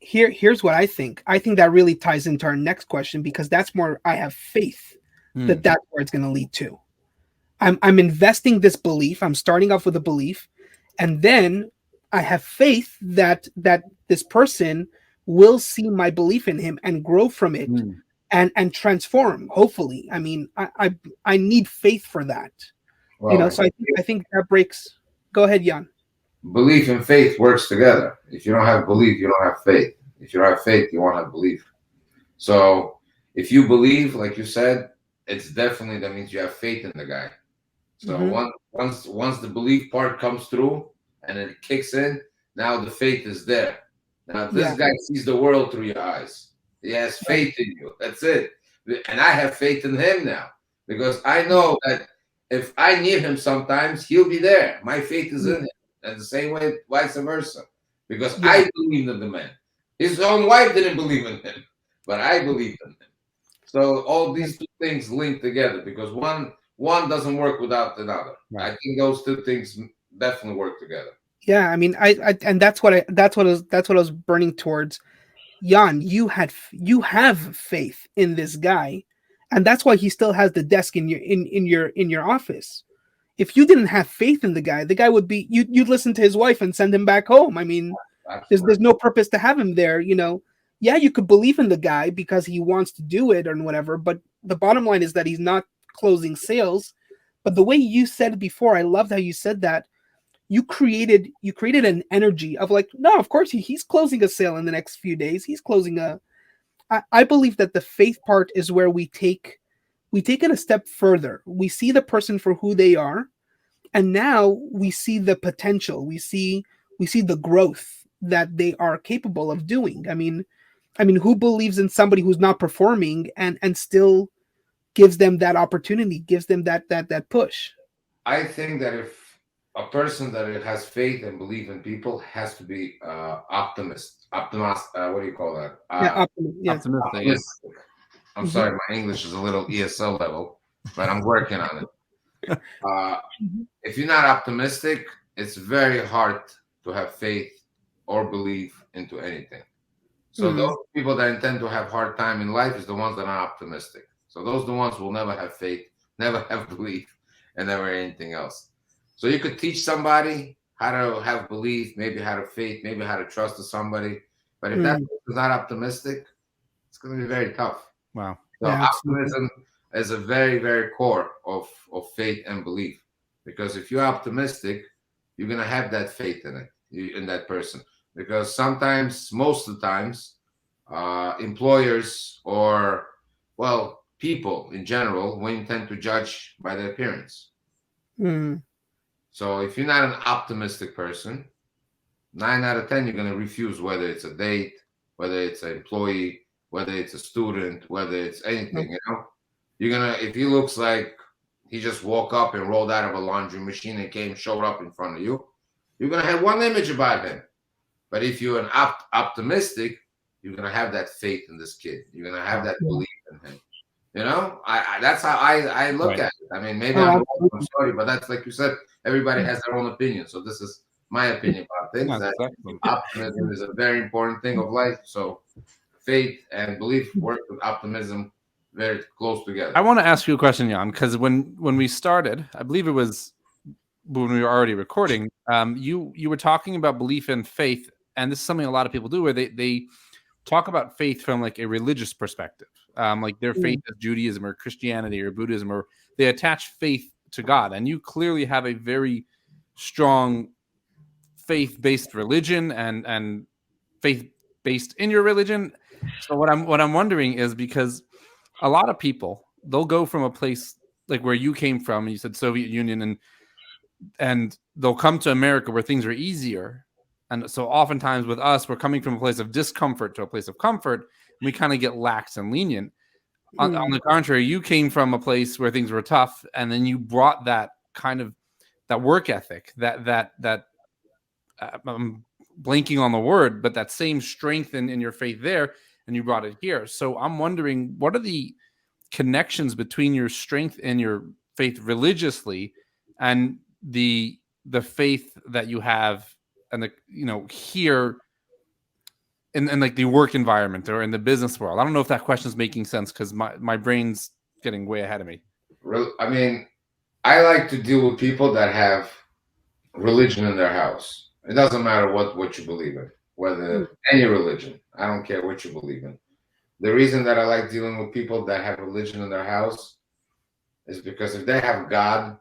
here's what I think. I think that really ties into our next question, because that's more, I have faith that that's where it's going to lead to. I'm investing this belief. I'm starting off with a belief, and then I have faith that this person will see my belief in him and grow from it, and transform. Hopefully, I mean, I need faith for that. Well, So I think that breaks. Go ahead, Jan. belief and faith works together. If you don't have belief, you don't have faith. If you don't have faith, you won't have belief. So if you believe, like you said, it's definitely, that means you have faith in the guy. So Mm-hmm. once the belief part comes through and it kicks in, now the faith is there. Now this Yeah. guy sees the world through your eyes. He has faith in you. That's it. And I have faith in him now, because I know that if I need him sometimes, he'll be there. My faith is in him. And the same way, vice versa. Because Yeah. I believed in the man. His own wife didn't believe in him, but I believed in him. So all these two things link together, because one doesn't work without another. Right. I think those two things definitely work together. Yeah. I mean, I and that's what I was burning towards. Jan, you have faith in this guy, and that's why he still has the desk in your office. If you didn't have faith in the guy would be, you'd listen to his wife and send him back home. I mean, there's no purpose to have him there. Yeah, you could believe in the guy because he wants to do it or whatever, but the bottom line is that he's not closing sales. But the way you said it before, I loved how you said that. You created an energy of like, no, of course he's closing a sale in the next few days. He's closing a. I believe that the faith part is where we take it a step further. We see the person for who they are, and now we see the potential. We see the growth that they are capable of doing. I mean, who believes in somebody who's not performing and still gives them that opportunity, gives them that push? I think that if a person that has faith and belief in people has to be optimist. What do you call that? Yeah, yeah. Optimistic. Yeah. Optimistic. I'm sorry, my English is a little ESL level, but I'm working on it. If you're not optimistic, it's very hard to have faith or belief into anything. So those people that intend to have hard time in life is the ones that are optimistic. So those are the ones who will never have faith, never have belief, and never anything else. So you could teach somebody how to have belief, maybe how to faith, maybe how to trust to somebody. But if that person is not optimistic, it's going to be very tough. Wow. So Yeah, optimism is a very, very core of faith and belief. Because if you're optimistic, you're going to have that faith in it, in that person. Because sometimes, most of the times, employers or, well, people in general will tend to judge by their appearance. So if you're not an optimistic person, 9 out of 10, you're going to refuse, whether it's a date, whether it's an employee, whether it's a student, whether it's anything, You're going to, if he looks like he just woke up and rolled out of a laundry machine and showed up in front of you, you're going to have one image about him. But if you're an optimistic, you're going to have that faith in this kid. You're going to have that belief in him. That's how I look at it. I mean, maybe I'm sorry, but that's, like you said, everybody has their own opinion. So this is my opinion about things. That optimism is a very important thing of life. So faith and belief work with optimism very close together. I want to ask you a question, Jan, because when we started, I believe it was when we were already recording, you were talking about belief and faith, and this is something a lot of people do, where they talk about faith from like a religious perspective, like their faith is Judaism or Christianity or Buddhism, or they attach faith to God. And you clearly have a very strong faith-based religion and faith-based in your religion. So what I'm wondering is, because a lot of people, they'll go from a place like where you came from, and you said Soviet Union, and they'll come to America where things are easier. And so oftentimes with us, we're coming from a place of discomfort to a place of comfort, and we kind of get lax and lenient. On the contrary, you came from a place where things were tough, and then you brought that kind of that work ethic, that I'm blanking on the word, but that same strength in your faith there, and you brought it here. So I'm wondering, what are the connections between your strength and your faith religiously and the faith that you have and here in like the work environment or in the business world? I don't know if that question is making sense because my brain's getting way ahead of me. I mean, I like to deal with people that have religion in their house. It doesn't matter what you believe in, whether any religion. I don't care what you believe in. The reason that I like dealing with people that have religion in their house is because if they have God,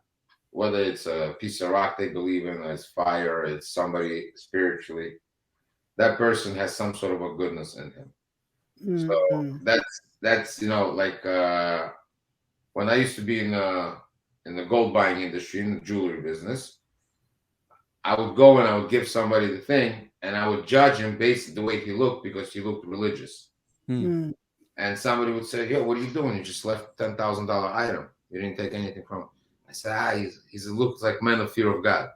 whether it's a piece of rock they believe in, or it's fire, or it's somebody spiritually, that person has some sort of a goodness in him. So that's like when I used to be in the gold buying industry, in the jewelry business, I would go and I would give somebody the thing, and I would judge him based on the way he looked because he looked religious. And somebody would say, "Yo, what are you doing? You just left $10,000 item. You didn't take anything from it." I said, he looks like man of fear of God.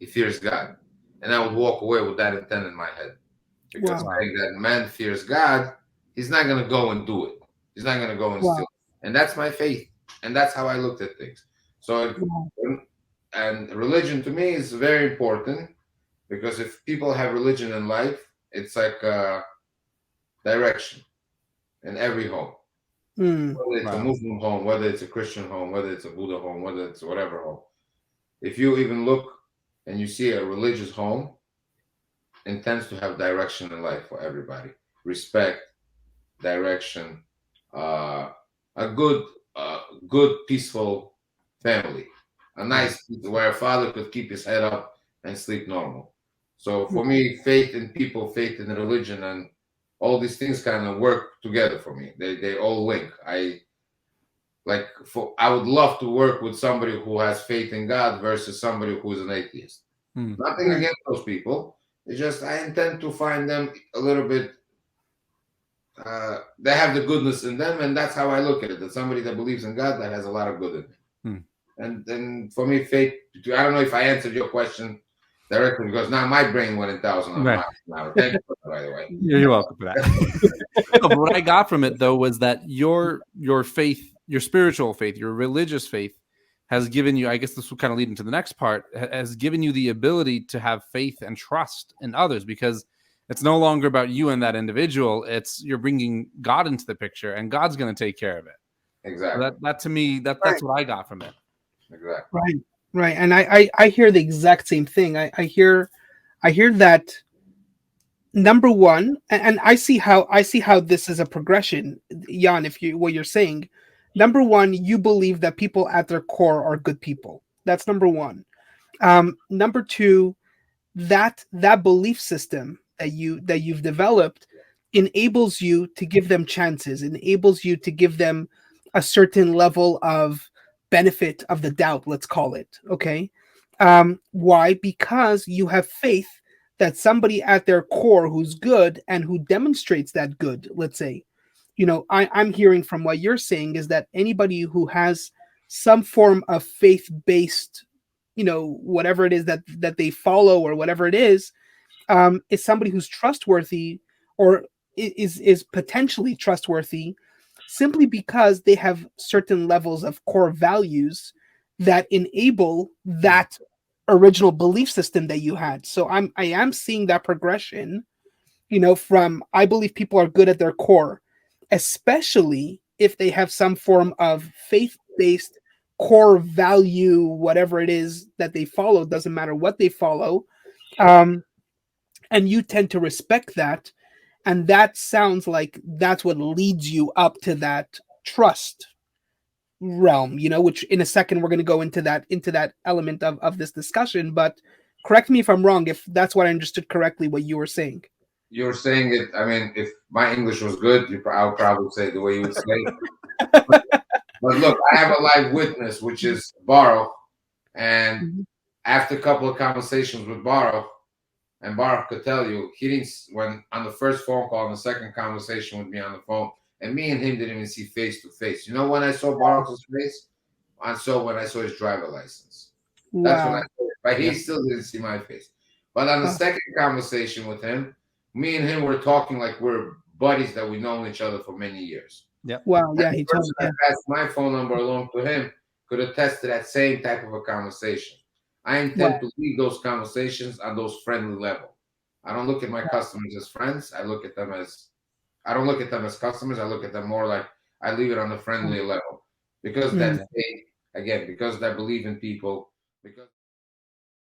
He fears God. And I would walk away with that intent in my head. Because saying that man fears God, he's not going to go and do it. He's not going to go and steal. And that's my faith. And that's how I looked at things. So, and religion to me is very important, because if people have religion in life, it's like direction in every home. Whether it's a Muslim home, whether it's a Christian home, whether it's a Buddha home, whether it's whatever home. If you even look and you see a religious home, it tends to have direction in life for everybody. Respect, direction, a good, peaceful family. A nice, where a father could keep his head up and sleep normal. So for me, faith in people, faith in religion, and all these things kind of work together for me. They all link. I would love to work with somebody who has faith in God versus somebody who is an atheist. Nothing against those people. It's just I intend to find them a little bit. They have the goodness in them, and that's how I look at it. That somebody that believes in God, that has a lot of good in it. And then for me, faith. I don't know if I answered your question directly, because now my brain went 1,000 miles an hour. Thank you, by the way. You're welcome for that. No, but what I got from it, though, was that your faith, your spiritual faith, your religious faith, has given you, I guess this will kind of lead into the next part, has given you the ability to have faith and trust in others, because it's no longer about you and that individual. It's you're bringing God into the picture, and God's going to take care of it. Exactly. So that to me, that's what I got from it. Exactly. Right. And I hear the exact same thing. I hear that, number one, and I see how this is a progression, Jan, what you're saying. Number one, you believe that people at their core are good people. That's number one. Number two, that belief system that you've developed enables you to give them chances, enables you to give them a certain level of benefit of the doubt, let's call it. Okay. Why? Because you have faith that somebody at their core who's good and who demonstrates that good, let's say. I'm hearing from what you're saying is that anybody who has some form of faith-based, whatever it is that they follow or whatever it is somebody who's trustworthy, or is potentially trustworthy, simply because they have certain levels of core values that enable that original belief system that you had. So I am seeing that progression, from I believe people are good at their core, especially if they have some form of faith-based core value, whatever it is that they follow, doesn't matter what they follow. And you tend to respect that. And that sounds like that's what leads you up to that trust realm, which in a second we're going to go into that element of this discussion. But correct me if I'm wrong, if that's what I understood correctly, what you were saying. You're saying it. I mean, if my English was good, I would probably say it the way you would say it. But look, I have a live witness, which is Baruch. And after a couple of conversations with Baruch, and Baruch could tell you, he didn't, when on the first phone call and the second conversation with me on the phone, and me and him didn't even see face to face. You know when I saw Baruch's face? When I saw his driver license. That's when I saw it. But he still didn't see my face. But on the second conversation with him, me and him were talking like we're buddies that we've known each other for many years. Yeah. Wow. Yeah. He told me. I passed my phone number along to him, could attest to that same type of a conversation. I intend to lead those conversations on those friendly level. I don't look at my customers as friends. I don't look at them as customers. I look at them more like I leave it on the friendly level because that faith, again, because I believe in people, because